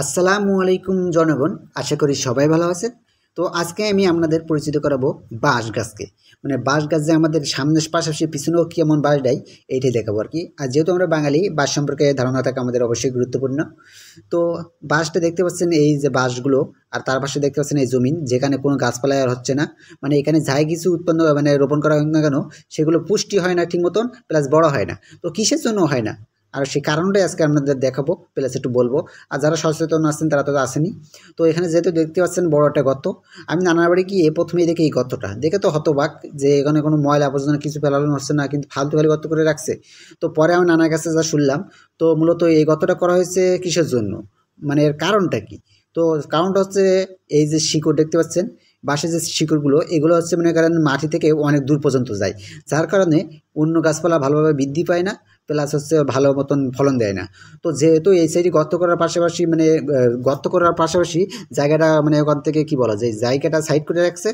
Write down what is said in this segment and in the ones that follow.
আসসালামু আলাইকুম জনগণ, আশা করি সবাই ভালো আছেন। তো আজকে আমি আপনাদের পরিচিত করাবো বাঁশ গাছকে। মানে বাঁশ গাছ যে আমাদের সামনের পাশাপাশি পিছনেও কেমন বাঁশ দেয় এইটাই দেখাবো আর কি। আর যেহেতু আমরা বাঙালি, বাঁশ সম্পর্কে ধারণা থাকা আমাদের অবশ্যই গুরুত্বপূর্ণ। তো বাঁশটা দেখতে পাচ্ছেন, এই যে বাঁশগুলো, আর তার পাশে দেখতে পাচ্ছেন এই জমিন যেখানে কোনো গাছপালা আর হচ্ছে না। মানে এখানে যাই কিছু উৎপন্ন মানে রোপণ করা হোক না কেন, সেগুলো পুষ্টি হয় না ঠিক মতন, প্লাস বড় হয় না। তো কিসের জন্য হয় না, আর সেই কারণটাই আজকে আপনাদের দেখাবো, প্লাস একটু বলবো। আর যারা সচেতন আছেন তারা তো আসেনি। তো এখানে যেহেতু দেখতে পাচ্ছেন বড় একটা গর্ত, আমি নানার বাড়ি গিয়ে প্রথমেই দেখি এই গর্তটা দেখে তো হতবাক, যে এখানে কোনো ময়লা আবর্জনা কিছু ফেলানো হচ্ছে না, কিন্তু ফালতু খালি গর্ত করে রাখছে। তো পরে আমি নানার কাছে যা শুনলাম, তো মূলত এই গর্তটা করা হয়েছে কিসের জন্য, মানে এর কারণটা কি। তো কারণটা হচ্ছে, এই যে শিকড় দেখতে পাচ্ছেন, বাঁশের যে শিকড়গুলো, এগুলো হচ্ছে মনে করেন মাটি থেকে অনেক দূর পর্যন্ত যায়, যার কারণে অন্য গাছপালা ভালোভাবে বৃদ্ধি পায় না, প্লাস হচ্ছে ভালো মতন ফলন দেয় না। তো যেহেতু এই সাইডে গর্ত করার পাশাপাশি মানে গর্ত করার পাশাপাশি জায়গাটা মানে ওখান থেকে কি বলা যায়, জায়গাটা সাইড করে রাখছে,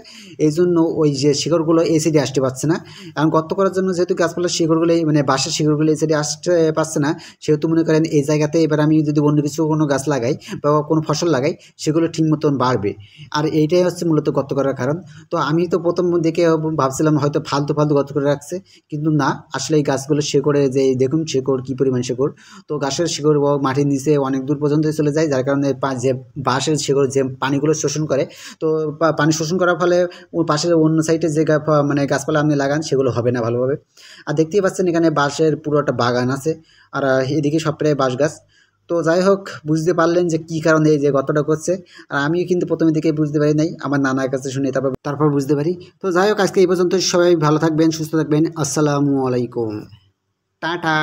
এই জন্য ওই যে শিকড়গুলো এই সাইডে আসতে পারছে না। এখন গর্ত করার জন্য যেহেতু গাছপালার শিকড়গুলো মানে বাঁশের শিকড়গুলো এই সাইডে আসতে পারছে না, সেহেতু মনে করেন এই জায়গাতে এবার আমি যদি অন্য কিছু কোনো গাছ লাগাই বা কোনো ফসল লাগাই, সেগুলো ঠিক মতন বাড়বে। আর এইটাই হচ্ছে মূলত গর্ত করার কারণ। তো আমি তো প্রথম দেখে ভাবছিলাম হয়তো ফালতু ফালতু গর্ত করে রাখছে, কিন্তু না, আসলে এই গাছগুলো শিকড়ে যে দেখুন শিকড় কী পরিমাণ শিকড়। তো গাছের শিকড় মাটির নিচে অনেক দূর পর্যন্ত চলে যায়, যার কারণে যে বাঁশের শিকড় যে পানিগুলো শোষণ করে, তো পানি শোষণ করার ফলে পাশের অন্য সাইডে যে মানে গাছপালা আপনি লাগান সেগুলো হবে না ভালোভাবে। আর দেখতেই পাচ্ছেন এখানে বাঁশের পুরো একটা বাগান আছে, আর এদিকে সব প্রায় বাঁশ গাছ। তো যাই হোক, বুঝতে পারলেন যে কী কারণে এই যে গর্তটা করছে। আর আমিও কিন্তু প্রথমে দিকে বুঝতে পারি নাই, আমার নানার কাছে শুনে তারপর বুঝতে পারি। তো যাই হোক, আজকে এই পর্যন্ত, সবাই ভালো থাকবেন, সুস্থ থাকবেন। আসসালামু আলাইকুম, টাটা।